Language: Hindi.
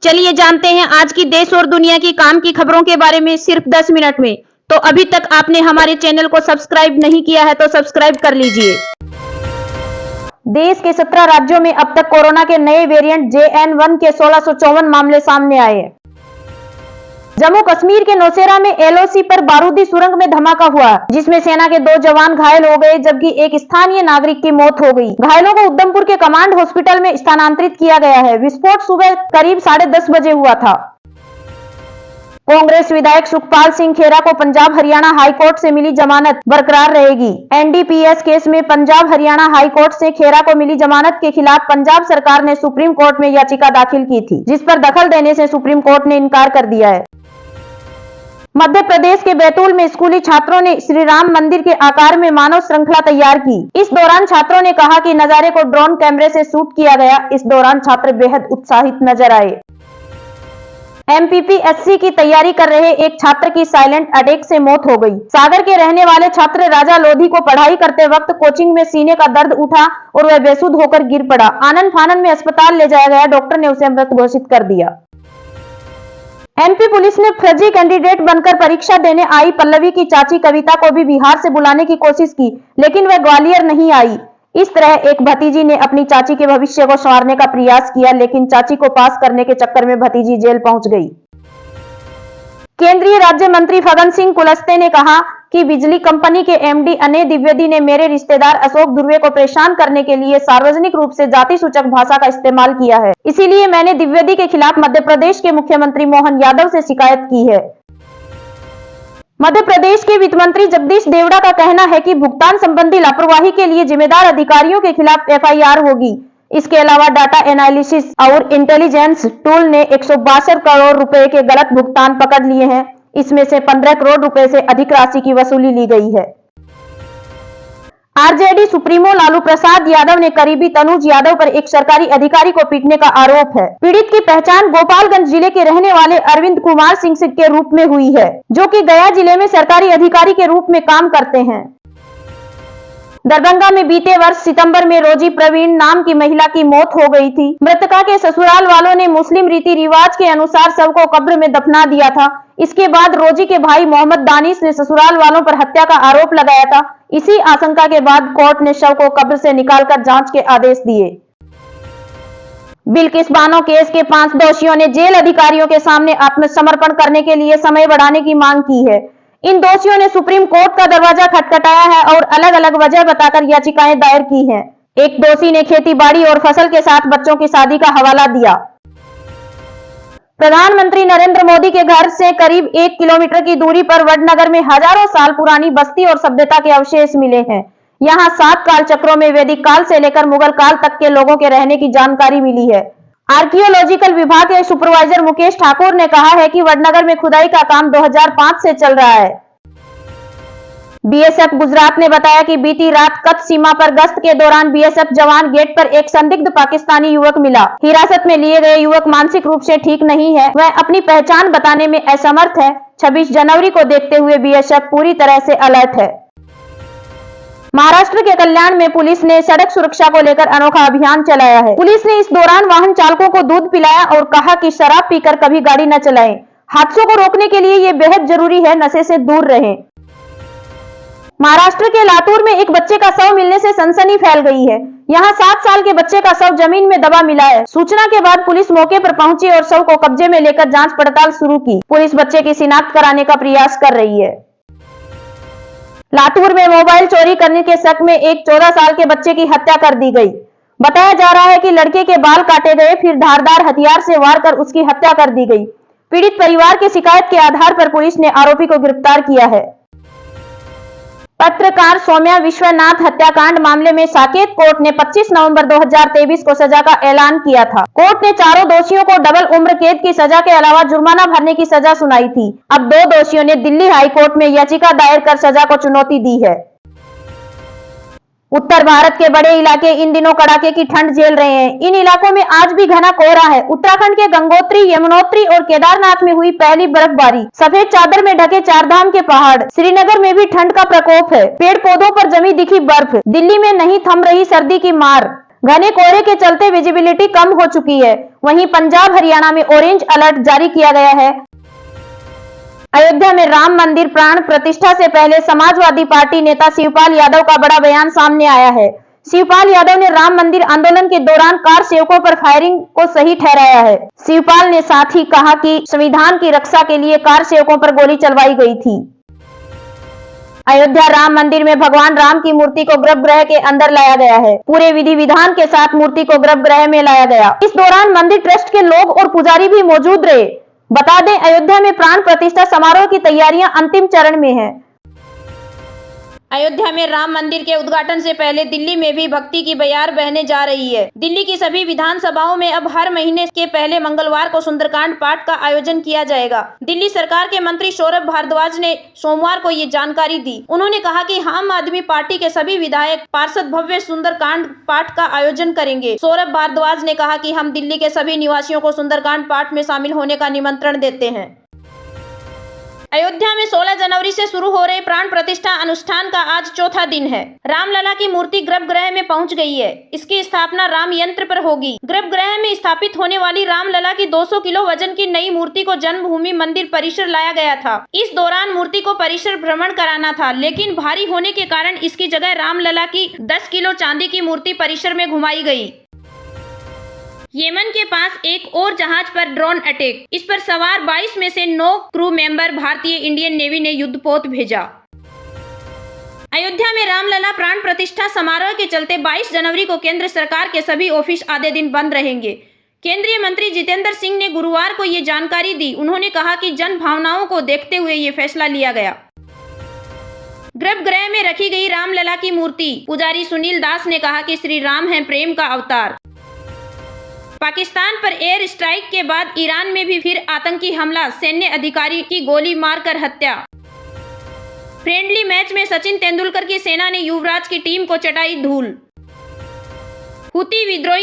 चलिए जानते हैं आज की देश और दुनिया की काम की खबरों के बारे में सिर्फ 10 मिनट में। तो अभी तक आपने हमारे चैनल को सब्सक्राइब नहीं किया है तो सब्सक्राइब कर लीजिए। देश के 17 राज्यों में अब तक कोरोना के नए वेरिएंट JN1 के 1654 मामले सामने आए हैं। जम्मू कश्मीर के नौशेरा में LOC पर बारूदी सुरंग में धमाका हुआ, जिसमें सेना के 2 जवान घायल हो गए जबकि एक स्थानीय नागरिक की मौत हो गई। घायलों को उधमपुर के कमांड हॉस्पिटल में स्थानांतरित किया गया है। विस्फोट सुबह करीब 10:30 बजे हुआ था। कांग्रेस विधायक सुखपाल सिंह खेरा को पंजाब हरियाणा हाई कोर्ट से मिली जमानत बरकरार रहेगी। NDPS केस में पंजाब हरियाणा हाई कोर्ट से खेरा को मिली जमानत के खिलाफ पंजाब सरकार ने सुप्रीम कोर्ट में याचिका दाखिल की थी, जिस पर दखल देने से सुप्रीम कोर्ट ने इनकार कर दिया है। मध्य प्रदेश के बैतूल में स्कूली छात्रों ने श्री राम मंदिर के आकार में मानव श्रृंखला तैयार की। इस दौरान छात्रों ने कहा कि नजारे को ड्रोन कैमरे से शूट किया गया। इस दौरान छात्र बेहद उत्साहित नजर आए। MPPSC की तैयारी कर रहे एक छात्र की साइलेंट अटैक से मौत हो गई। सागर के रहने वाले छात्र राजा लोधी को पढ़ाई करते वक्त कोचिंग में सीने का दर्द उठा और वह बेसुध होकर गिर पड़ा। आनन फानन में अस्पताल ले जाया गया, डॉक्टर ने उसे मृत घोषित कर दिया। MP पुलिस ने फर्जी कैंडिडेट बनकर परीक्षा देने आई पल्लवी की चाची कविता को भी बिहार से बुलाने की कोशिश की, लेकिन वह ग्वालियर नहीं आई। इस तरह एक भतीजी ने अपनी चाची के भविष्य को संवारने का प्रयास किया, लेकिन चाची को पास करने के चक्कर में भतीजी जेल पहुंच गई। केंद्रीय राज्य मंत्री फग्गन सिंह कुलस्ते ने कहा कि बिजली कंपनी के MD अनय द्विवेदी ने मेरे रिश्तेदार अशोक दुर्वे को परेशान करने के लिए सार्वजनिक रूप से जाति सूचक भाषा का इस्तेमाल किया है। इसीलिए मैंने द्विवेदी के खिलाफ मध्य प्रदेश के मुख्यमंत्री मोहन यादव से शिकायत की है। मध्य प्रदेश के वित्त मंत्री जगदीश देवड़ा का कहना है कि भुगतान संबंधी लापरवाही के लिए जिम्मेदार अधिकारियों के खिलाफ FIR होगी। इसके अलावा डाटा एनालिसिस और इंटेलिजेंस टूल ने 162 करोड़ रुपए के गलत भुगतान पकड़ लिए हैं। इसमें से 15 करोड़ रुपए से अधिक राशि की वसूली ली गई है। RJD सुप्रीमो लालू प्रसाद यादव ने करीबी तनुज यादव पर एक सरकारी अधिकारी को पीटने का आरोप है। पीड़ित की पहचान गोपालगंज जिले के रहने वाले अरविंद कुमार सिंह के रूप में हुई है, जो कि गया जिले में सरकारी अधिकारी के रूप में काम करते हैं। दरभंगा में बीते वर्ष सितंबर में रोजी प्रवीण नाम की महिला की मौत हो गई थी। मृतका के ससुराल वालों ने मुस्लिम रीति रिवाज के अनुसार शव को कब्र में दफना दिया था। इसके बाद रोजी के भाई मोहम्मद दानिश ने ससुराल वालों पर हत्या का आरोप लगाया था। इसी आशंका के बाद कोर्ट ने शव को कब्र से निकालकर जांच के आदेश दिए। बिल्किस बानो केस के 5 दोषियों ने जेल अधिकारियों के सामने आत्मसमर्पण करने के लिए समय बढ़ाने की मांग की है। इन दोषियों ने सुप्रीम कोर्ट का दरवाजा खटखटाया है और अलग अलग वजह बताकर याचिकाएं दायर की हैं। एक दोषी ने खेतीबाड़ी और फसल के साथ बच्चों की शादी का हवाला दिया। प्रधानमंत्री नरेंद्र मोदी के घर से करीब 1 किलोमीटर की दूरी पर वडनगर में हजारों साल पुरानी बस्ती और सभ्यता के अवशेष मिले हैं। यहाँ 7 काल चक्रों में वैदिक काल से लेकर मुगल काल तक के लोगों के रहने की जानकारी मिली है। आर्कियोलॉजिकल विभाग के सुपरवाइजर मुकेश ठाकुर ने कहा है कि वडनगर में खुदाई का काम 2005 से चल रहा है। BSF गुजरात ने बताया कि बीती रात कच्छ सीमा पर गश्त के दौरान BSF जवान गेट पर एक संदिग्ध पाकिस्तानी युवक मिला। हिरासत में लिए गए युवक मानसिक रूप से ठीक नहीं है, वह अपनी पहचान बताने में असमर्थ है। 26 जनवरी को देखते हुए BSF पूरी तरह से अलर्ट है। महाराष्ट्र के कल्याण में पुलिस ने सड़क सुरक्षा को लेकर अनोखा अभियान चलाया है। पुलिस ने इस दौरान वाहन चालकों को दूध पिलाया और कहा कि शराब पीकर कभी गाड़ी न चलाएं। हादसों को रोकने के लिए ये बेहद जरूरी है, नशे से दूर रहें। महाराष्ट्र के लातूर में एक बच्चे का शव मिलने से सनसनी फैल गई है। यहाँ 7 साल के बच्चे का शव जमीन में दबा मिला है। सूचना के बाद पुलिस मौके पर पहुंची और शव को कब्जे में लेकर जांच पड़ताल शुरू की। पुलिस बच्चे की शिनाख्त कराने का प्रयास कर रही है। लातूर में मोबाइल चोरी करने के शक में एक 14 साल के बच्चे की हत्या कर दी गई। बताया जा रहा है कि लड़के के बाल काटे गए, फिर धारदार हथियार से वार कर उसकी हत्या कर दी गई। पीड़ित परिवार की शिकायत के आधार पर पुलिस ने आरोपी को गिरफ्तार किया है। पत्रकार सौम्या विश्वनाथ हत्याकांड मामले में साकेत कोर्ट ने 25 नवंबर 2023 को सजा का ऐलान किया था। कोर्ट ने चारों दोषियों को डबल उम्र कैद की सजा के अलावा जुर्माना भरने की सजा सुनाई थी। अब 2 दोषियों ने दिल्ली हाई कोर्ट में याचिका दायर कर सजा को चुनौती दी है। उत्तर भारत के बड़े इलाके इन दिनों कड़ाके की ठंड झेल रहे हैं। इन इलाकों में आज भी घना कोहरा है। उत्तराखंड के गंगोत्री, यमुनोत्री और केदारनाथ में हुई पहली बर्फबारी। सफेद चादर में ढके 4 धाम के पहाड़। श्रीनगर में भी ठंड का प्रकोप है। पेड़ पौधों पर जमी दिखी बर्फ। दिल्ली में नहीं थम रही सर्दी की मार। घने कोहरे के चलते विजिबिलिटी कम हो चुकी है। वहीं पंजाब हरियाणा में ऑरेंज अलर्ट जारी किया गया है। अयोध्या में राम मंदिर प्राण प्रतिष्ठा से पहले समाजवादी पार्टी नेता शिवपाल यादव का बड़ा बयान सामने आया है। शिवपाल यादव ने राम मंदिर आंदोलन के दौरान कार सेवकों पर फायरिंग को सही ठहराया है। शिवपाल ने साथ ही कहा कि संविधान की रक्षा के लिए कार सेवकों पर गोली चलवाई गई थी। अयोध्या राम मंदिर में भगवान राम की मूर्ति को गर्भगृह के अंदर लाया गया है। पूरे विधि विधान के साथ मूर्ति को गर्भगृह में लाया गया। इस दौरान मंदिर ट्रस्ट के लोग और पुजारी भी मौजूद रहे। बता दें, अयोध्या में प्राण प्रतिष्ठा समारोह की तैयारियां अंतिम चरण में है। अयोध्या में राम मंदिर के उद्घाटन से पहले दिल्ली में भी भक्ति की बयार बहने जा रही है। दिल्ली की सभी विधानसभाओं में अब हर महीने के पहले मंगलवार को सुंदरकांड पाठ का आयोजन किया जाएगा। दिल्ली सरकार के मंत्री सौरभ भारद्वाज ने सोमवार को ये जानकारी दी। उन्होंने कहा कि आम आदमी पार्टी के सभी विधायक पार्षद भव्य सुंदरकांड पाठ का आयोजन करेंगे। सौरभ भारद्वाज ने कहा कि हम दिल्ली के सभी निवासियों को सुंदरकांड पाठ में शामिल होने का निमंत्रण देते हैं। अयोध्या में 16 जनवरी से शुरू हो रहे प्राण प्रतिष्ठा अनुष्ठान का आज चौथा दिन है। रामलला की मूर्ति गर्भगृह में पहुंच गई है। इसकी स्थापना राम यंत्र पर होगी। गर्भगृह में स्थापित होने वाली रामलला की 200 किलो वजन की नई मूर्ति को जन्मभूमि मंदिर परिसर लाया गया था। इस दौरान मूर्ति को परिसर भ्रमण कराना था, लेकिन भारी होने के कारण इसकी जगह रामलला की 10 किलो चांदी की मूर्ति परिसर में घुमाई गई। येमन के पास एक और जहाज पर ड्रोन अटैक। इस पर सवार 22 में से 9 क्रू मेंबर भारतीय इंडियन नेवी ने युद्धपोत भेजा। अयोध्या में रामलला प्राण प्रतिष्ठा समारोह के चलते 22 जनवरी को केंद्र सरकार के सभी ऑफिस आधे दिन बंद रहेंगे। केंद्रीय मंत्री जितेंद्र सिंह ने गुरुवार को ये जानकारी दी। उन्होंने कहा कि जन भावनाओं को देखते हुए ये फैसला लिया गया। गर्भगृह में रखी गई रामलला की मूर्ति। पुजारी सुनील दास ने कहा कि श्री राम है प्रेम का अवतार। पाकिस्तान पर एयर स्ट्राइक के बाद ईरान में भी फिर आतंकी हमला, सैन्य अधिकारी की गोली मारकर हत्या। फ्रेंडली मैच में सचिन तेंदुलकर की सेना ने युवराज की टीम को चटाई धूल। हुती विद्रोही